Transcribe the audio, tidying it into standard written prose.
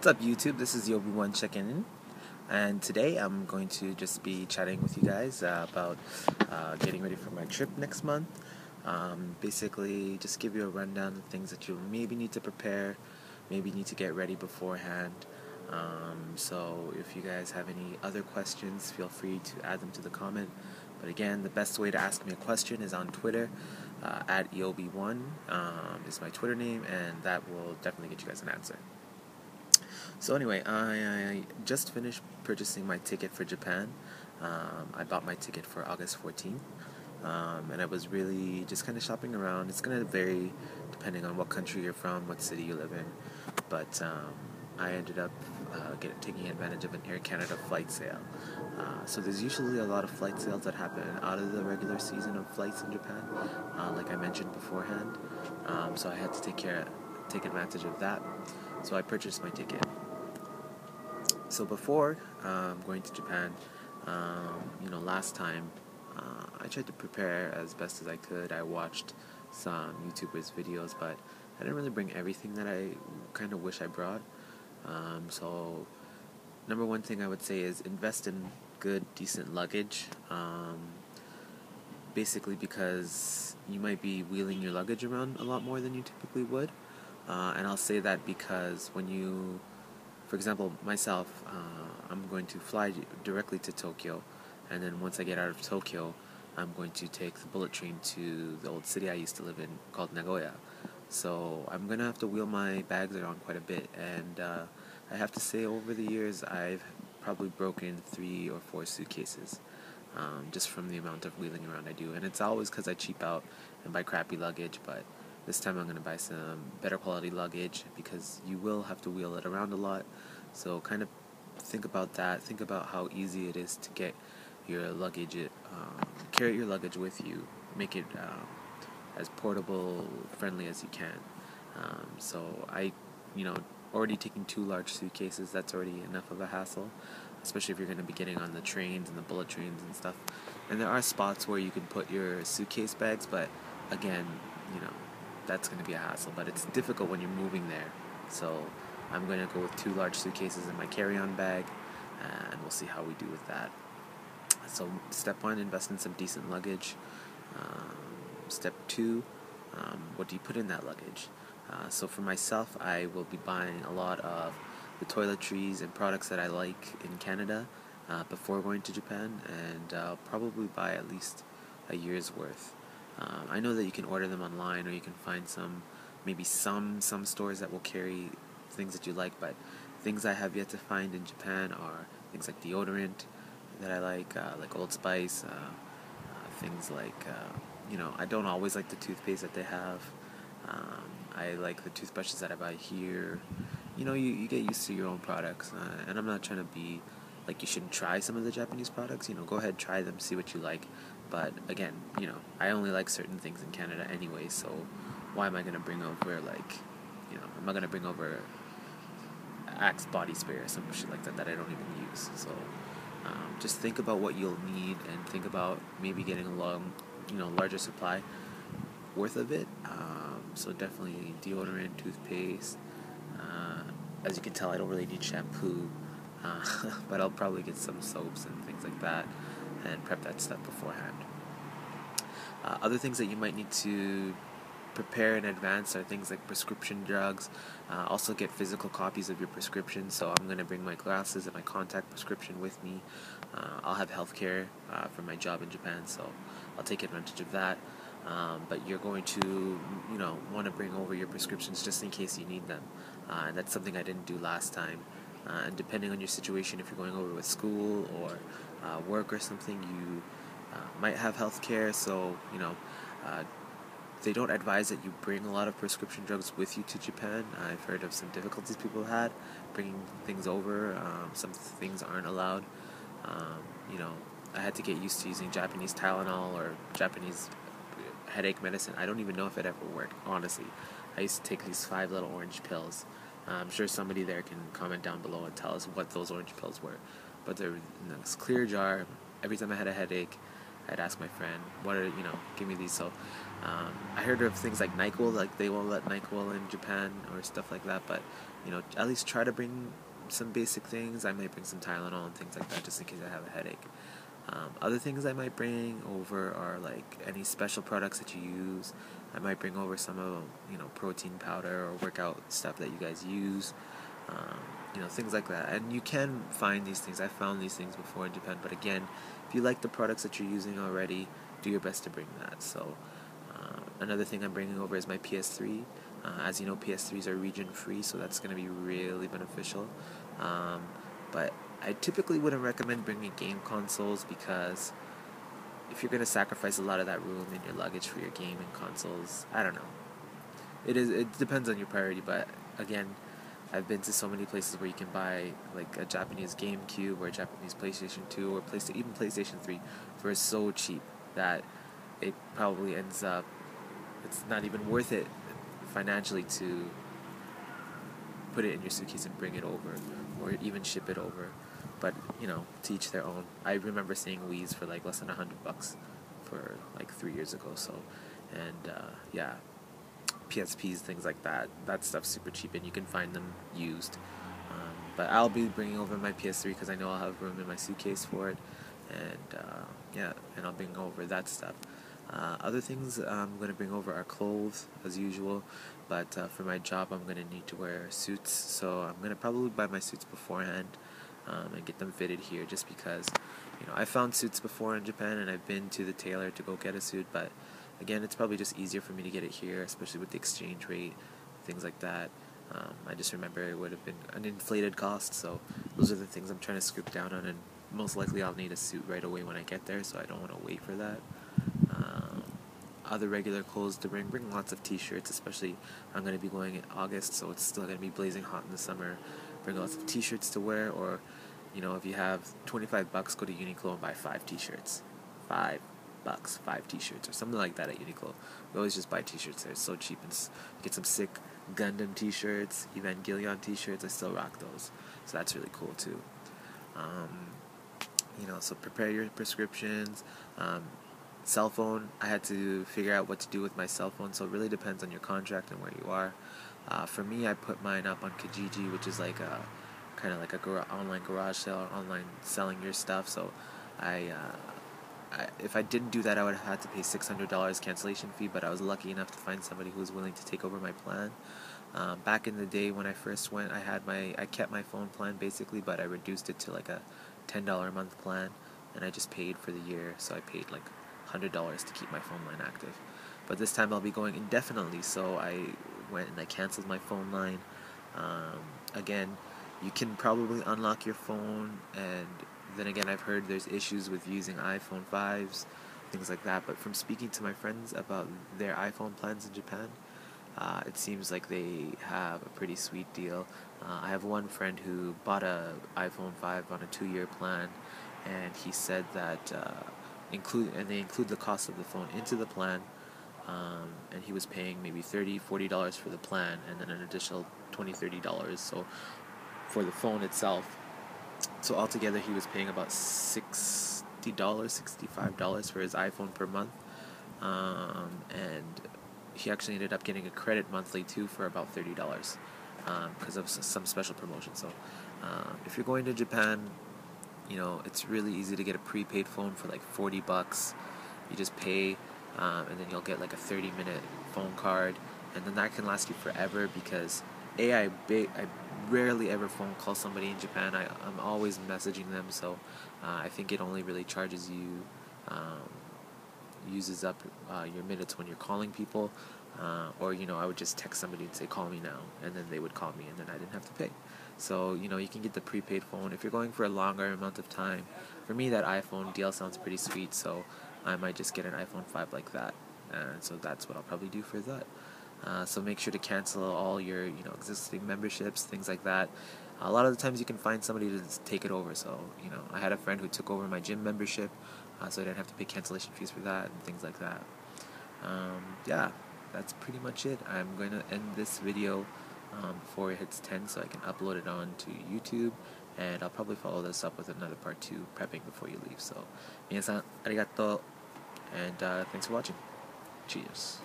What's up, YouTube? This is the Obi-Wan checking in, and today I'm going to just be chatting with you guys about getting ready for my trip next month. Basically, just give you a rundown of things that you maybe need to prepare, maybe need to get ready beforehand. So if you guys have any other questions, feel free to add them to the comment. But again, the best way to ask me a question is on Twitter. At EOB1 is my Twitter name, and that will definitely get you guys an answer. So anyway, I just finished purchasing my ticket for Japan. I bought my ticket for August 14th, and I was really just kind of shopping around. It's going to vary depending on what country you're from, what city you live in, but I ended up taking advantage of an Air Canada flight sale. So there's usually a lot of flight sales that happen out of the regular season of flights in Japan, like I mentioned beforehand. So I had to take advantage of that. So I purchased my ticket. So before going to Japan, last time I tried to prepare as best as I could. I watched some YouTubers' videos, but I didn't really bring everything that I kind of wish I brought. So number one thing I would say is invest in good, decent luggage. Basically because you might be wheeling your luggage around a lot more than you typically would. And I'll say that because for example, myself, I'm going to fly directly to Tokyo, and then once I get out of Tokyo, I'm going to take the bullet train to the old city I used to live in called Nagoya. So I'm going to have to wheel my bags around quite a bit, and I have to say over the years I've probably broken 3 or 4 suitcases, just from the amount of wheeling around I do. And it's always because I cheap out and buy crappy luggage, but this time I'm going to buy some better quality luggage because you will have to wheel it around a lot. So kind of think about that. Think about how easy it is to get your luggage, carry your luggage with you. Make it as portable, friendly as you can. So already taking 2 large suitcases, that's already enough of a hassle, especially if you're going to be getting on the trains and the bullet trains and stuff. And there are spots where you can put your suitcase bags, but again, that's going to be a hassle, but it's difficult when you're moving there. So I'm going to go with 2 large suitcases in my carry-on bag, and we'll see how we do with that. So step 1, invest in some decent luggage. Step 2, what do you put in that luggage? So for myself, I will be buying a lot of the toiletries and products that I like in Canada before going to Japan, and I'll probably buy at least a year's worth. I know that you can order them online, or you can find some stores that will carry things that you like, but things I have yet to find in Japan are things like deodorant that I like Old Spice, things like, I don't always like the toothpaste that they have. I like the toothbrushes that I buy here. You get used to your own products, and I'm not trying to be like you shouldn't try some of the Japanese products. Go ahead, try them, see what you like. But again, I only like certain things in Canada anyway, so why am I going to bring over, I'm not going to bring over Axe body spray or some shit like that I don't even use. So just think about what you'll need, and think about maybe getting a larger supply worth of it. So definitely deodorant, toothpaste. As you can tell, I don't really need shampoo, but I'll probably get some soaps and things like that, and prep that stuff beforehand. Other things that you might need to prepare in advance are things like prescription drugs. Also get physical copies of your prescription. So I'm going to bring my glasses and my contact prescription with me. I'll have healthcare for my job in Japan, so I'll take advantage of that. But you're going to want to bring over your prescriptions just in case you need them. And that's something I didn't do last time. And depending on your situation, if you're going over with school or work or something, you might have health care. So they don't advise that you bring a lot of prescription drugs with you to Japan. I've heard of some difficulties people had bringing things over. Some things aren't allowed. I had to get used to using Japanese Tylenol or Japanese headache medicine. I don't even know if it ever worked, honestly. I used to take these 5 little orange pills. I'm sure somebody there can comment down below and tell us what those orange pills were. But they're in this clear jar. Every time I had a headache, I'd ask my friend, what are, give me these. So I heard of things like NyQuil, like they won't let NyQuil in Japan or stuff like that, but at least try to bring some basic things. I might bring some Tylenol and things like that just in case I have a headache. Other things I might bring over are like any special products that you use. I might bring over some of protein powder or workout stuff that you guys use. Um, things like that. And you can find these things. I found these things before in Japan. But again, if you like the products that you're using already, do your best to bring that. So another thing I'm bringing over is my PS3. As you know, PS3s are region free, so that's going to be really beneficial. Um, but I typically wouldn't recommend bringing game consoles because if you're going to sacrifice a lot of that room in your luggage for your gaming consoles, I don't know. It depends on your priority, but again, I've been to so many places where you can buy like a Japanese GameCube or a Japanese PlayStation 2 or even PlayStation 3 for so cheap that it probably ends up it's not even worth it financially to put it in your suitcase and bring it over or even ship it over. But to each their own. I remember seeing Wii's for like less than $100 for like 3 years ago. So, and yeah, PSPs, things like that. That stuff's super cheap, and you can find them used. But I'll be bringing over my PS3 because I know I'll have room in my suitcase for it, and yeah, and I'll bring over that stuff. Other things I'm going to bring over are clothes, as usual, but for my job I'm going to need to wear suits, so I'm going to probably buy my suits beforehand and get them fitted here, just because I found suits before in Japan and I've been to the tailor to go get a suit, but again, it's probably just easier for me to get it here, especially with the exchange rate, things like that. I just remember it would have been an inflated cost, so those are the things I'm trying to scoop down on, and most likely I'll need a suit right away when I get there, so I don't want to wait for that. Um, Other regular clothes to bring lots of t-shirts, especially I'm going to be going in August, so it's still going to be blazing hot in the summer. Bring lots of t-shirts to wear, or if you have $25, go to Uniqlo and buy 5 t-shirts. $5, 5 t-shirts, or something like that at Uniqlo. We always just buy t-shirts there, it's so cheap. And get some sick Gundam t-shirts, Evangelion t-shirts, I still rock those. So that's really cool too. So prepare your prescriptions. Cell phone, I had to figure out what to do with my cell phone, so it really depends on your contract and where you are. For me, I put mine up on Kijiji, which is like a kind of like a online garage sale, or online selling your stuff. So if I didn't do that, I would have had to pay $600 cancellation fee, but I was lucky enough to find somebody who was willing to take over my plan. Back in the day when I first went, I kept my phone plan basically, but I reduced it to like a $10 a month plan, and I just paid for the year, so I paid like $100 to keep my phone line active. But this time I'll be going indefinitely, so I went and I canceled my phone line. Again, you can probably unlock your phone, and then again, I've heard there's issues with using iPhone 5s, things like that. But from speaking to my friends about their iPhone plans in Japan, it seems like they have a pretty sweet deal. I have one friend who bought a iPhone 5 on a 2-year plan, and he said that they include the cost of the phone into the plan, and he was paying maybe $30-40 for the plan, and then an additional $20-30 so for the phone itself. So altogether, he was paying about $60-65 for his iPhone per month, and he actually ended up getting a credit monthly too for about $30 because of some special promotion. So if you're going to Japan, it's really easy to get a prepaid phone for like $40. You just pay, and then you'll get like a 30-minute phone card, and then that can last you forever because I rarely ever phone call somebody in Japan. I'm always messaging them, so I think it only really charges you, uses up your minutes when you're calling people, or I would just text somebody and say call me now, and then they would call me, and then I didn't have to pay. So you can get the prepaid phone if you're going for a longer amount of time. For me, that iPhone deal sounds pretty sweet, so I might just get an iPhone 5 like that, and so that's what I'll probably do for that. So make sure to cancel all your existing memberships, things like that. A lot of the times you can find somebody to take it over. So I had a friend who took over my gym membership, so I didn't have to pay cancellation fees for that and things like that. Yeah, that's pretty much it. I'm going to end this video before it hits 10 so I can upload it on to YouTube, and I'll probably follow this up with another part 2, prepping before you leave. So 皆さんありがとう。And thanks for watching. Cheers.